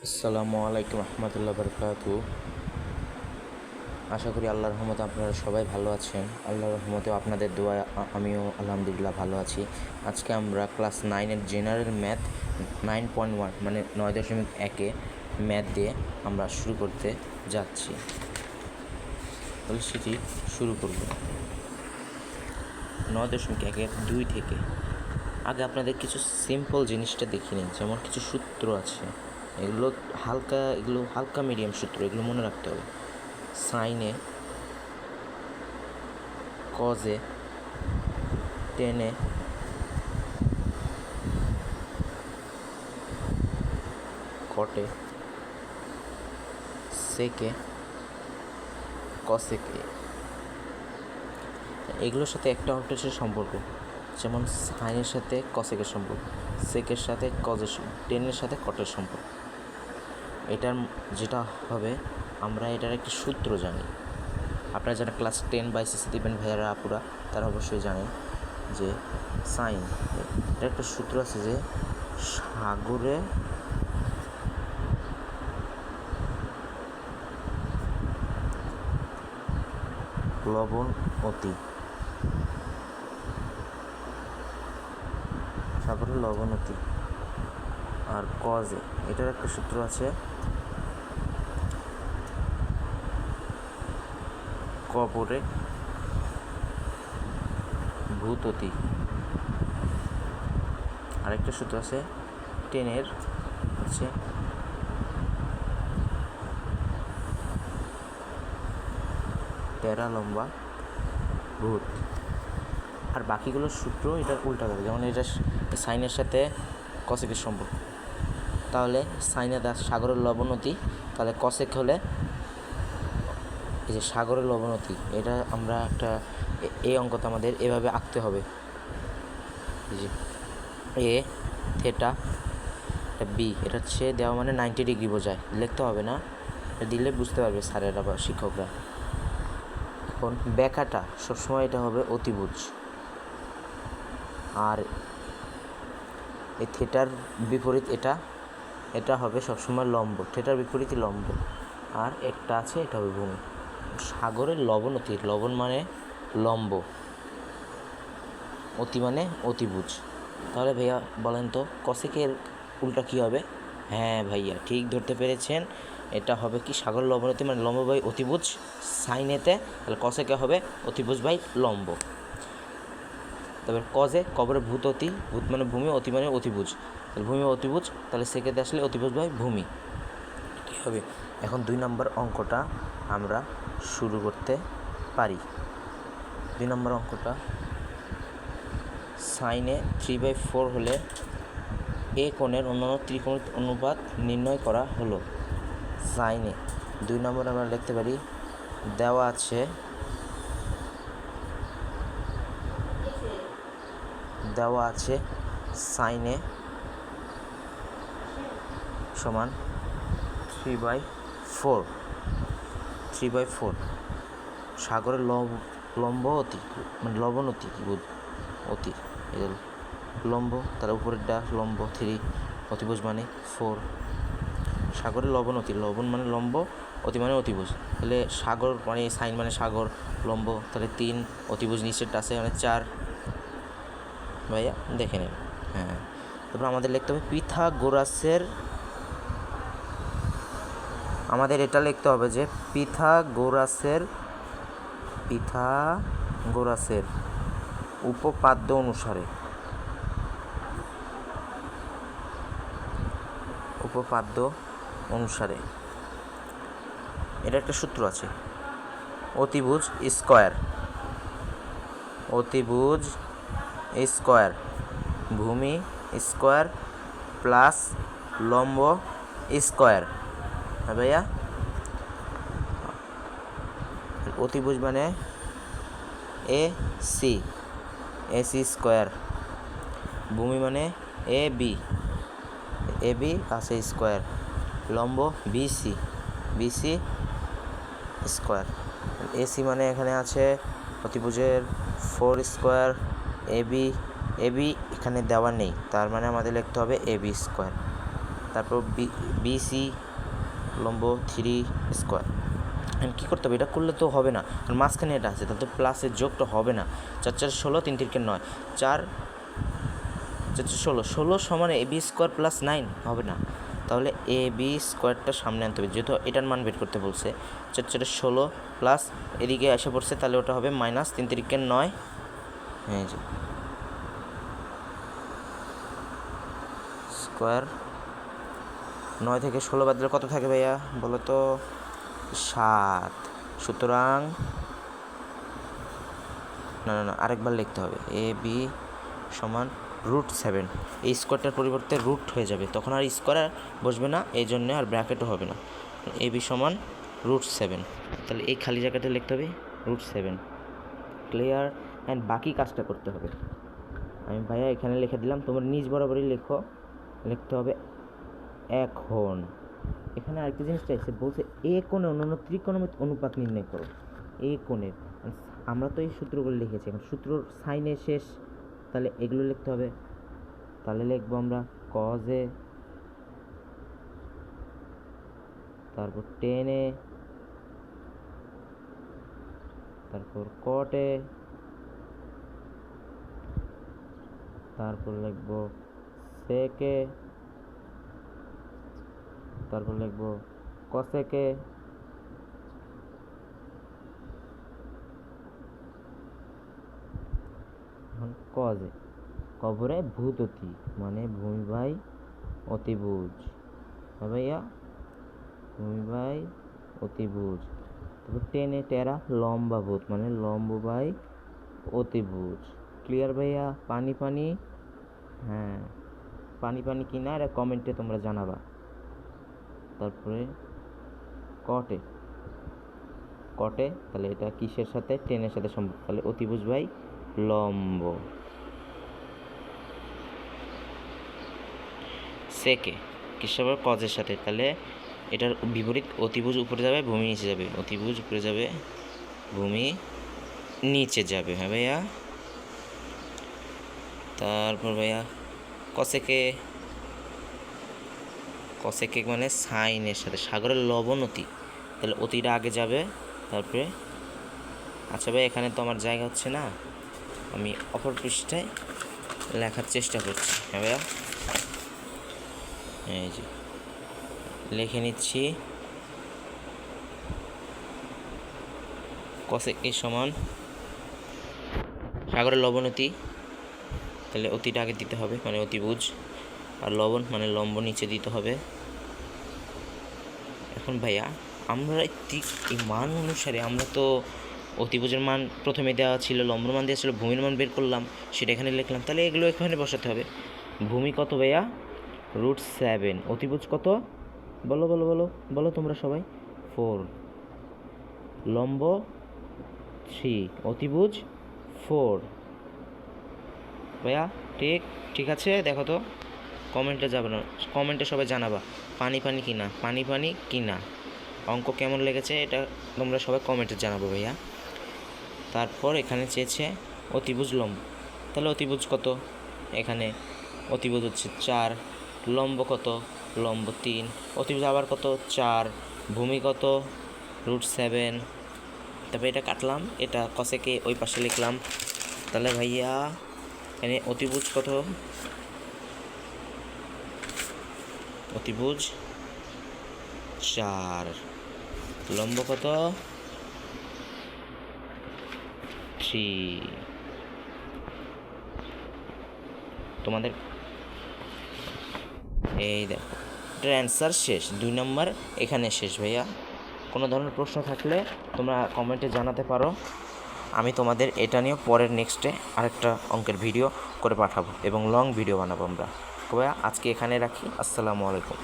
আসসালামু আলাইকুম রহমতুল্লাহ বরকাতু। আশা করি আল্লাহর রহমতে আপনারা সবাই ভালো আছেন। আল্লাহর রহমতে আপনাদের দোয়ায় আমিও আলহামদুলিল্লাহ ভালো আছি। আজকে আমরা ক্লাস 9-এর জেনারেল ম্যাথ 9.1 মানে 9.1-এ ম্যাথ দিয়ে আমরা শুরু করতে যাচ্ছি। তাহলে সেটি শুরু করব 9.1-এর 2 থেকে। আগে আপনাদের কিছু সিম্পল জিনিসটা দেখে নিন, যেমন কিছু সূত্র আছে, এগুলো হালকা মিডিয়াম সূত্র, এগুলো মনে রাখতে হবে। সাইনে, কজে, টেনে, কটে, সেকে, কসেকে, এগুলোর সাথে একটা অপটের সম্পর্ক, যেমন সাইনের সাথে কসেকের সম্পর্ক, সেকের সাথে কজের সম্পর্ক, টেনের সাথে কটের সম্পর্ক। এটার যেটা হবে, আমরা এটার একটা সূত্র জানি। আপনারা যারা ক্লাস 10 বা এসএসসি দিবেন ভাইয়ারা আপুরা, তারা অবশ্যই জানেন যে সাইন, এটা একটা সূত্র আছে যে সাগরে লবণ অতি, সাগরে লবণ অতি। আর কজে, এটার একটা সূত্র আছে কবরে ভূত অতি। আরেকটা সূত্র আছে টেনের, হচ্ছে টেরা লম্বা ভূত। আর বাকিগুলোর সূত্র এটা উল্টা করে, যেমন এটা সাইনের সাথে কসেকের সম্পর্ক, তাহলে সাইনে সাগরের লবণতি, তাহলে কসেক হলে এই যে সাগরের লবণতি। এটা আমরা একটা এই অঙ্কটা আমাদের এভাবে আঁকতে হবে, যে এ থেটা বি, এটা হচ্ছে দেওয়া মানে 90 ডিগ্রি বোঝায়, লিখতে হবে না, দিলে বুঝতে পারবে স্যারেরা বা শিক্ষকরা। এখন ব্যাখ্যাটা সবসময় এটা হবে অতিভুজ, আর এই থেটার বিপরীত এটা হবে সবসময় লম্ব, থেটার বিপরীতই লম্ব। আর একটা আছে, এটা হবে ভূমি। সাগরের লবণ অতি, লবণ মানে লম্ব, অতি মানে অতিভুজ। তাহলে ভাইয়া বলেন তো কসেকের উল্টা কী হবে? হ্যাঁ ভাইয়া, ঠিক ধরতে পেরেছেন, এটা হবে কি সাগরের লবণতি মানে লম্ব বাই অতিভুজ সাইনেতে, তাহলে কসেকে হবে অতিভুজ বাই লম্ব। তারপর কজে, কবরে ভূত অতি, ভূত মানে ভূমি, অতি মানে অতিভুজ, তাহলে ভূমি অতিভুজ, তাহলে সেকেতে আসলে অতিভুজ বাই ভূমি, ঠিক হবে। এখন 2 নম্বর অঙ্কটা আমরা শুরু করতে পারি। 2 নম্বর অঙ্কটা, সাইনে 3/4 হলে এ কোণের অন্যান্য ত্রিকোণের অনুপাত নির্ণয় করা হলো। সাইনে 2 নম্বর আমরা লিখতে পারি, দেওয়া আছে সাইনে সমান 3/4 সাগরের লম্ব অতি মানে লবণ অতি, অতি এগুলো লম্ব, তার উপরেরটা লম্ব 3, অতিভুজ মানে 4। সাগরের লবণ অতি, লবণ মানে লম্ব, অতি মানে অতিভুজ, তাহলে সাগর মানে সাইন মানে সাগর, লম্ব তাহলে 3, অতিভুজ নিচেরটা আছে মানে 4। ভাইয়া দেখে নিন। হ্যাঁ, তারপর আমাদের লিখতে হবে আমাদের এটা লিখতে হবে যে পিথাগোরাসের উপপাদ্য অনুসারে এটা একটা সূত্র আছে, অতিভুজ স্কয়ার ভূমি স্কয়ার প্লাস লম্ব স্কয়ার। হ্যাঁ ভাইয়া, অতিভুজ মানে এসি স্কয়ার, ভূমি মানে এ বি আছে স্কয়ার, লম্ব বিসি স্কয়ার। এসি মানে এখানে আছে অতিভুজের 4 স্কয়ার, এবি এখানে দেওয়া নেই, তার মানে আমাদের লিখতে হবে এবি স্কয়ার। তারপর বিসি লম্ব 3 স্কোয়ার। এখন কী করতে হবে, এটা করলে তো হবে না, কারণ মাঝখানে এটা আছে, তাহলে তো প্লাসের যোগটা হবে না। 4 4 16, 3 3 9, 4 4 16, 16 সমান এ বি স্কোয়ার প্লাস 9 হবে না, তাহলে এ বি স্কোয়ারটা সামনে আনতে হবে, যেহেতু এটার মান বের করতে বলছে। 4 4 16 প্লাস এদিকে এসে পড়ছে, তাহলে ওটা হবে মাইনাস 3 3 9। হ্যাঁ যে স্কোয়ার 9 থেকে 16 বাদ দিলে কত থাকে ভাইয়া বলো তো? 7। সুতরাং না না না, আরেকবার লিখতে হবে, এ বি সমান √7। এই স্কোয়ারটার পরিবর্তে রুট হয়ে যাবে, তখন আর স্কোয়ার বসবে না, এই জন্য আর ব্র্যাকেটও হবে না। এ বি সমান √7, তাহলে এই খালি জায়গাটা লিখতে হবে √7। ক্লিয়ার? অ্যান্ড বাকি কাজটা করতে হবে। আমি ভাইয়া এখানে লিখে দিলাম, তোমরা নিজ বরাবরই লেখো, লিখতে হবে। এখন এখানে আরেকটা জিনিস চাইছে, বলছে এ কোণে অন্যান্য ত্রিকোণমিতিক অনুপাত নির্ণয় করো। এ কোণের আমরা তো এই সূত্রগুলো লিখেছি, এখন সূত্র সাইনে শেষ, তাহলে এগুলো লিখতে হবে। তাহলে লিখবো আমরা কজ এ, তারপর টেন এ, তারপর কট এ, তারপর লিখবো সেক এ, তারপর লিখবো কসেক এ, কজে। কবরে ভূত অতি মানে ভূমি বাই অতিভুজ, ভাইয়া ভূমি বাই অতিভুজ। তারপর টেনে টেরা লম্বা ভূত মানে লম্ব বাই অতিভুজ। ক্লিয়ার ভাইয়া? পানি পানি, হ্যাঁ পানি পানি কিনা এটা কমেন্টে তোমরা জানাবা। তারপরে কটে, কটে তাহলে এটা কিসের সাথে? টেনের সাথে সম্পর্ক, তাহলে অতিভুজ বাই লম্ব। সেকে কিসের সাথে? কজের সাথে, তাহলে এটার বিপরীত অতিভুজ উপরে যাবে, ভূমি নিচে যাবে, অতিভুজ উপরে যাবে, ভূমি নিচে যাবে। হ্যাঁ ভাইয়া? তারপর ভাইয়া কসেকে, কসেকে মানে সাইনের সাথে, সাগরের লবণ অতি, তাহলে অতিটা আগে যাবে, তারপরে আচ্ছা ভাই এখানে তো আমার জায়গা হচ্ছে না, আমি অপর পৃষ্ঠায় লেখার চেষ্টা করছি। হ্যাঁ ভাইয়া, এই যে লিখে নিচ্ছি, কসেকে সমান সাগরের লবণ অতি, তাহলে অতিটা আগে দিতে হবে মানে অতিভুজ, আর লবণ মানে লম্ব নিচে দিতে হবে। এখন ভাইয়া আমরা এই মান অনুসারে আমরা তো অতিভুজের মান প্রথমে দেওয়া ছিল, লম্বর মান দেওয়া ছিল, ভূমির মান বের করলাম, সেটা এখানে লিখলাম, তাহলে এগুলো এখানে বসাতে হবে। ভূমি কত ভাইয়া? √7। অতিভুজ কত? বলো বলো বলো বলো তোমরা সবাই। 4। লম্ব 3, অতিভুজ 4। ভাইয়া ঠিক ঠিক আছে? দেখো তো কমেন্টে যাবে না, কমেন্টে সবাই জানাবা পানি পানি কিনা, পানি পানি কিনা, অঙ্ক কেমন লেগেছে এটা তোমরা সবাই কমেন্টে জানাবো ভাইয়া। তারপর এখানে চেয়েছে অতিভুজ লম্ব, তাহলে অতিভুজ কত? এখানে অতিভুজ হচ্ছে 4, লম্ব কত? লম্ব 3, অতিভুজ আবার কত? 4, ভূমি কত? √7। তারপরে এটা কাটলাম, এটা কসেকে ওই পাশে লিখলাম, তাহলে ভাইয়া এখানে অতিভুজ কত? অতিভুজ 4, লম্ব কত? 3। তোমাদের এই দেখো এটার অ্যান্সার শেষ, 2 নম্বর এখানে শেষ ভাইয়া। কোনো ধরনের প্রশ্ন থাকলে তোমরা কমেন্টে জানাতে পারো, আমি তোমাদের এটা নিয়ে পরের নেক্সটে আরেকটা অঙ্কের ভিডিও করে পাঠাবো এবং লং ভিডিও বানাবো আমরা। ভাইয়া আজকে এখানে রাখি, আসসালামু আলাইকুম।